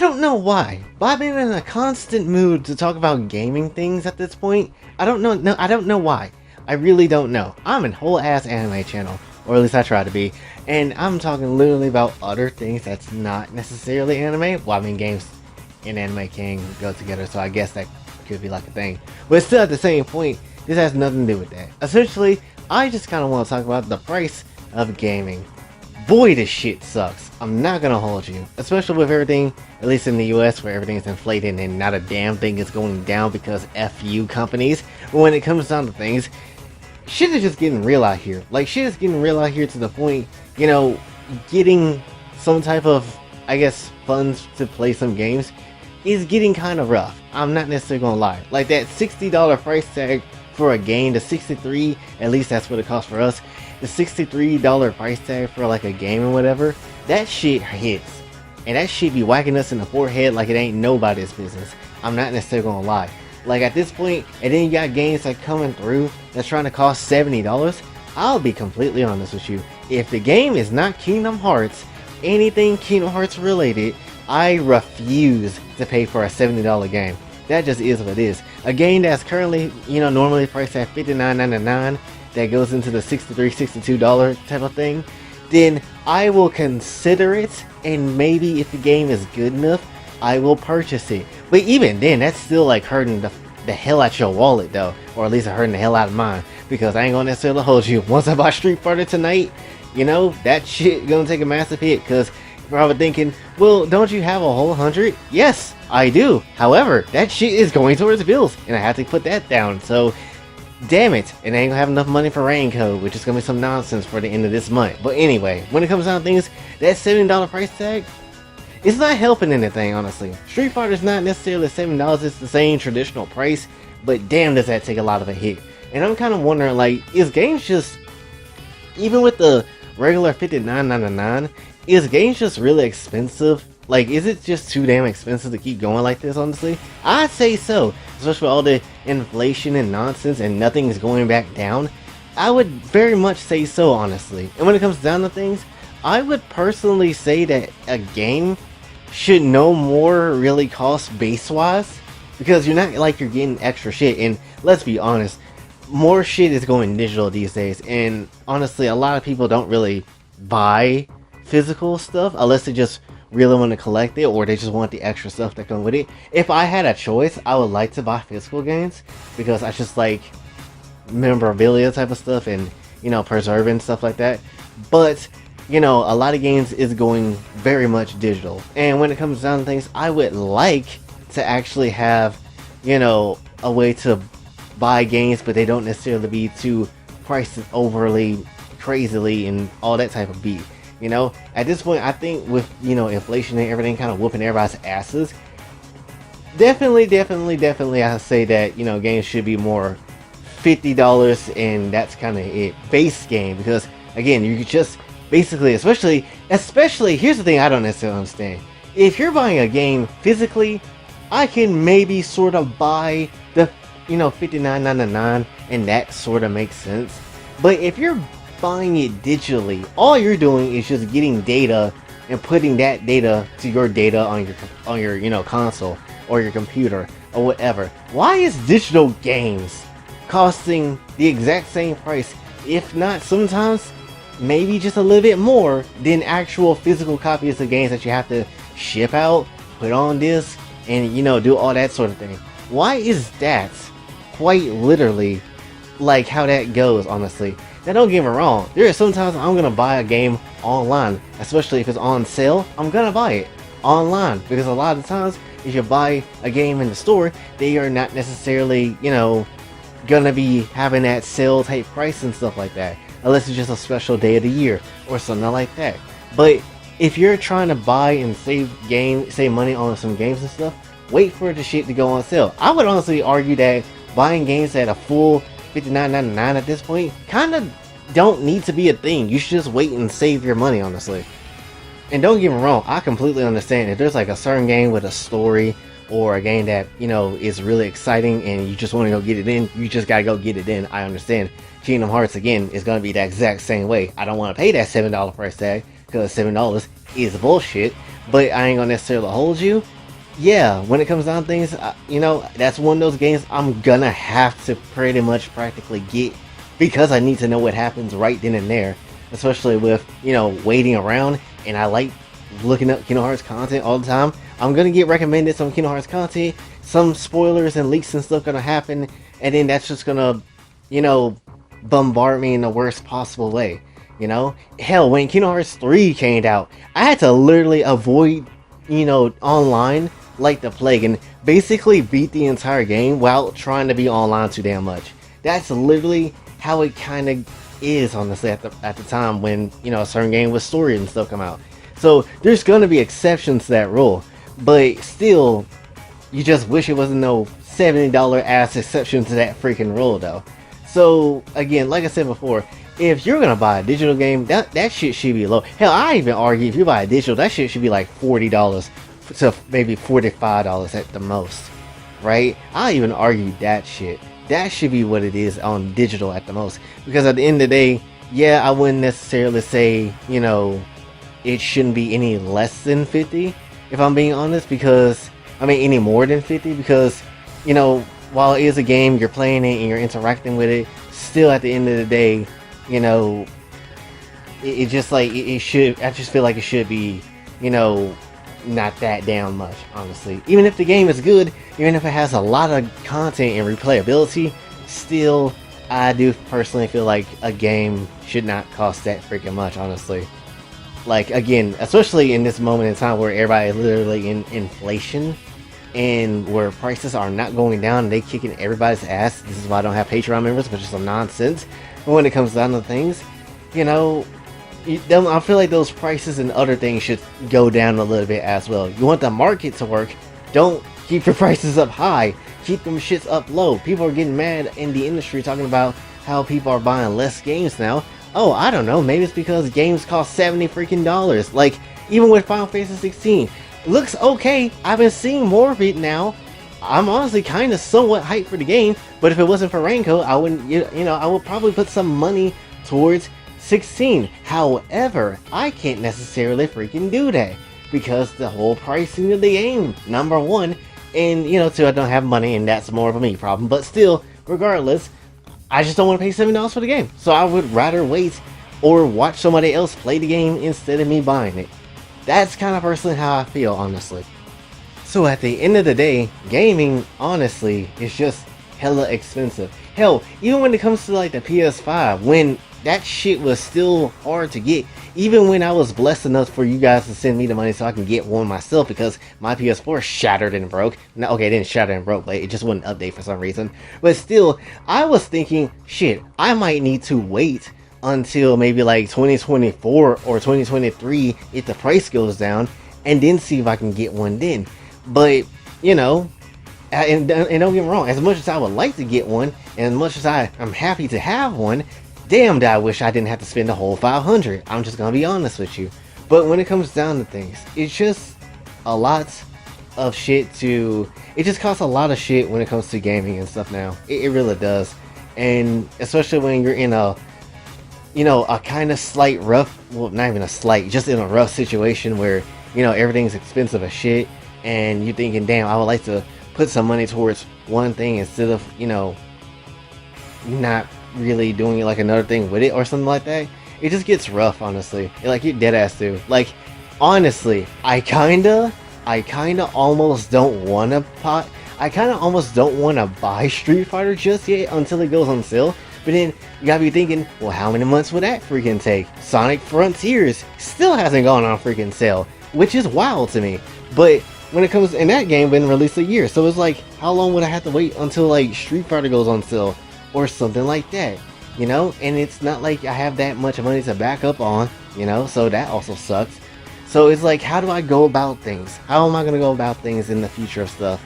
don't know why, but I've been in a constant mood to talk about gaming things at this point. I don't know, no, I don't know why. I really don't know. I'm a whole ass anime channel, or at least I try to be, and I'm talking literally about other things that's not necessarily anime. Well, I mean, games and anime can go together, so I guess that could be like a thing. But still, at the same point, this has nothing to do with that. Essentially, I just kind of want to talk about the price of gaming. Boy, this shit sucks. I'm not gonna hold you. Especially with everything, at least in the US, where everything's inflated and not a damn thing is going down because F you companies. But when it comes down to things, shit is just getting real out here. Like, shit is getting real out here to the point, you know, getting some type of, I guess, funds to play some games is getting kind of rough. I'm not necessarily gonna lie. Like, that $60 price tag for a game, the 63, at least that's what it costs for us, the $63 price tag for like a game or whatever, that shit hits. And that shit be whacking us in the forehead like it ain't nobody's business. I'm not necessarily gonna lie. Like, at this point, and then you got games like coming through that's trying to cost $70, I'll be completely honest with you. If the game is not Kingdom Hearts, anything Kingdom Hearts related, I refuse to pay for a $70 game. That just is what it is. A game that's currently, you know, normally priced at $59.99, that goes into the $63, $62 type of thing, then I will consider it, and maybe if the game is good enough, I will purchase it. But even then, that's still like hurting the hell out your wallet though, or at least hurting the hell out of mine, because I ain't gonna necessarily hold you. Once I buy Street Fighter tonight, you know, that shit gonna take a massive hit, because you're probably thinking, well, don't you have a whole 100? Yes, I do. However, that shit is going towards bills, and I have to put that down, so damn it, and I ain't gonna have enough money for rain code, which is gonna be some nonsense for the end of this month. But anyway, when it comes down to things, that $70 price tag, it's not helping anything, honestly. Street Fighter's not necessarily $7, it's the same traditional price, but damn does that take a lot of a hit. And I'm kind of wondering, like, is games just, even with the regular $59.99, is games just really expensive? Like, is it just too damn expensive to keep going like this, honestly? I'd say so, especially with all the inflation and nonsense and nothing is going back down. I would very much say so, honestly. And when it comes down to things, I would personally say that a game should no more really cost base-wise, because you're not like you're getting extra shit. And let's be honest, more shit is going digital these days, and honestly, a lot of people don't really buy physical stuff unless they just really want to collect it, or they just want the extra stuff that come with it. If I had a choice, I would like to buy physical games, because I just like memorabilia type of stuff, and, you know, preserving stuff like that. But, you know, a lot of games is going very much digital, and when it comes down to things, I would like to actually have, you know, a way to buy games, but they don't necessarily be too priced overly crazily and all that type of beat. You know, at this point, I think with, you know, inflation and everything kind of whooping everybody's asses, definitely I say that, you know, games should be more $50, and that's kind of it. Base game, because again, you could just basically, especially, here's the thing I don't necessarily understand. If you're buying a game physically, I can maybe sort of buy the, you know, $59.99, and that sort of makes sense. But if you're buying it digitally, all you're doing is just getting data and putting that data to your data on your you know, console or your computer or whatever. Why is digital games costing the exact same price, if not sometimes maybe just a little bit more, than actual physical copies of games that you have to ship out, put on disc, and, you know, do all that sort of thing? Why is that quite literally like how that goes, honestly? Now, don't get me wrong, there are sometimes I'm gonna buy a game online, especially if it's on sale. I'm gonna buy it online, because a lot of times if you buy a game in the store, they are not necessarily, you know, gonna be having that sale type price and stuff like that, unless it's just a special day of the year or something like that. But if you're trying to buy and save money on some games and stuff, wait for the shit to go on sale. I would honestly argue that buying games at a full $59.99 at this point kind of don't need to be a thing. You should just wait and save your money, honestly. And don't get me wrong, I completely understand if there's like a certain game with a story, or a game that, you know, is really exciting and you just want to go get it in, you just gotta go get it in. I understand. Kingdom Hearts, again, is gonna be the exact same way. I don't want to pay that $7 price tag, because $7 is bullshit. But I ain't gonna necessarily hold you. Yeah, when it comes down to things, you know, that's one of those games I'm gonna have to pretty much practically get because I need to know what happens right then and there. Especially with, you know, waiting around, and I like looking up Kingdom Hearts content all the time. I'm gonna get recommended some Kingdom Hearts content, some spoilers and leaks and stuff gonna happen, and then that's just gonna, you know, bombard me in the worst possible way. You know, hell, when Kingdom Hearts 3 came out, I had to literally avoid, you know, online like the plague, and basically beat the entire game while trying to be online too damn much. That's literally how it kind of is, honestly, at the time when, you know, a certain game with story and stuff come out. So there's gonna be exceptions to that rule, but still, you just wish it wasn't no $70 ass exception to that freaking rule though. So again, like I said before, if you're gonna buy a digital game, that shit should be low. Hell, I even argue if you buy a digital, that shit should be like $40 to maybe $45 at the most, right? I even argue that shit. That should be what it is on digital at the most. Because at the end of the day, yeah, I wouldn't necessarily say, you know, it shouldn't be any less than 50, if I'm being honest, because, I mean, any more than 50, because, you know, while it is a game, you're playing it and you're interacting with it, still at the end of the day, you know, it just like, it should, I just feel like it should be, you know, not that damn much, honestly. Even if the game is good, even if it has a lot of content and replayability, still, I do personally feel like a game should not cost that freaking much, honestly. Like, again, especially in this moment in time where everybody is literally in inflation, and where prices are not going down and they kicking everybody's ass. This is why I don't have Patreon members, which is some nonsense. But when it comes down to things, you know, I feel like those prices and other things should go down a little bit as well. You want the market to work, don't keep your prices up high, keep them shits up low. People are getting mad in the industry talking about how people are buying less games now. Oh, I don't know, maybe it's because games cost $70 freaking dollars. Like, even with Final Fantasy 16, it looks okay. I've been seeing more of it now. I'm honestly kind of somewhat hyped for the game, but if it wasn't for Raincoat, I wouldn't, you know, I would probably put some money towards 16. However, I can't necessarily freaking do that because the whole pricing of the game, number one, and, you know, two, I don't have money, and that's more of a me problem, but still, regardless, I just don't want to pay $7 for the game, so I would rather wait or watch somebody else play the game instead of me buying it. That's kind of personally how I feel, honestly. So at the end of the day, gaming, honestly, is just hella expensive. Hell, even when it comes to like the PS5, when that shit was still hard to get, even when I was blessed enough for you guys to send me the money so I can get one myself, because my PS4 shattered and broke. No, okay, it didn't shatter and broke, but it just wouldn't update for some reason. But still, I was thinking, shit, I might need to wait until maybe like 2024 or 2023 if the price goes down, and then see if I can get one then. But, you know, and don't get me wrong, as much as I would like to get one, and as much as I'm happy to have one, damn, I wish I didn't have to spend the whole $500. I'm just gonna be honest with you. But when it comes down to things, it's just a lot of shit to... It just costs a lot of shit when it comes to gaming and stuff now. It really does. And especially when you're in a, you know, a kind of slight rough... Well, not even a slight, just in a rough situation where, you know, everything's expensive as shit. And you're thinking, damn, I would like to put some money towards one thing instead of, you know, not really doing it like another thing with it or something like that. It just gets rough, honestly. Like, you dead ass do. Like, honestly, I kinda almost don't wanna almost don't wanna buy Street Fighter just yet until it goes on sale. But then you gotta be thinking, well, how many months would that freaking take? Sonic Frontiers still hasn't gone on freaking sale, which is wild to me. But when it comes, and that game been released a year, so it's like, how long would I have to wait until like Street Fighter goes on sale or something like that, you know? And it's not like I have that much money to back up on, you know, so that also sucks. So it's like, how do I go about things? How am I gonna go about things in the future of stuff?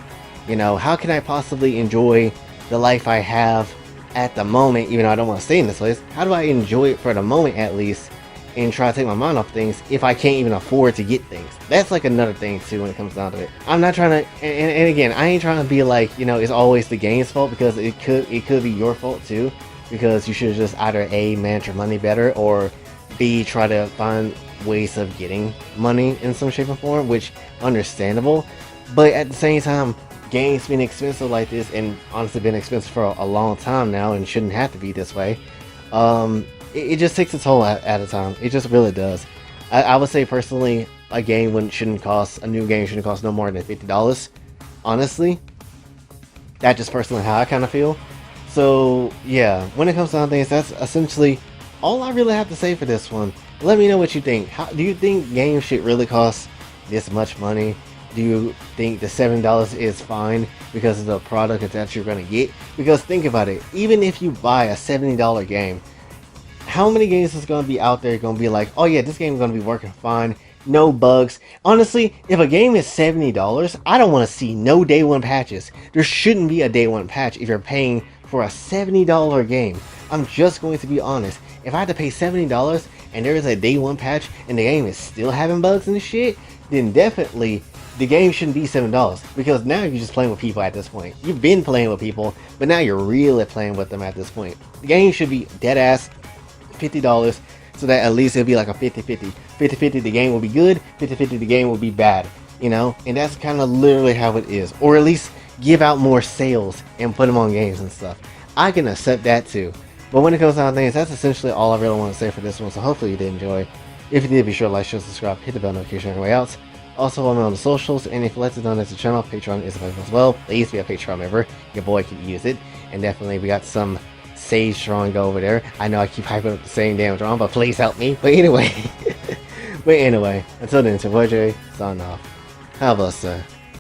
You know, how can I possibly enjoy the life I have at the moment, even though I don't want to stay in this place? How do I enjoy it for the moment at least, and try to take my mind off things if I can't even afford to get things? That's like another thing too when it comes down to it. I'm not trying to, and again, I ain't trying to be like, you know, it's always the game's fault, because it could be your fault too, because you should just either A, manage your money better, or B, try to find ways of getting money in some shape or form, which understandable. But at the same time, games being expensive like this, and honestly been expensive for a long time now, and shouldn't have to be this way. It just takes its toll at a time. It just really does. I would say personally, a new game shouldn't cost no more than $50. Honestly, that's just personally how I kind of feel. So yeah, when it comes to things, that's essentially all I really have to say for this one. Let me know what you think. Do you think games should really cost this much money? Do you think the $7 is fine because of the product that you're gonna get? Because think about it, even if you buy a $70 game, how many games is gonna be out there gonna be like, oh yeah, this game is gonna be working fine, no bugs? Honestly, if a game is $70, I don't want to see no day one patches. There shouldn't be a day one patch if you're paying for a $70 game. I'm just going to be honest. If I had to pay $70 and there is a day one patch and the game is still having bugs and shit, then definitely the game shouldn't be $7, because now you're just playing with people at this point. You've been playing with people, but now you're really playing with them at this point. The game should be dead ass $50, so that at least it'll be like a 50-50. 50-50 the game will be good, 50-50 the game will be bad, you know? And that's kind of literally how it is. Or at least give out more sales and put them on games and stuff. I can accept that too. But when it comes down to things, that's essentially all I really want to say for this one, so hopefully you did enjoy. If you did, be sure to like, share, subscribe, hit the bell notification on your way out. Also follow me on the socials, and if you'd like to donate to the channel, Patreon is available as well. Please be a Patreon member, your boy can use it. And definitely we got some Sage drawing over there. I know I keep hyping up the same damn drawing, but please help me. But anyway, until then, it's your boy Jay, signing off. Have a blessed day.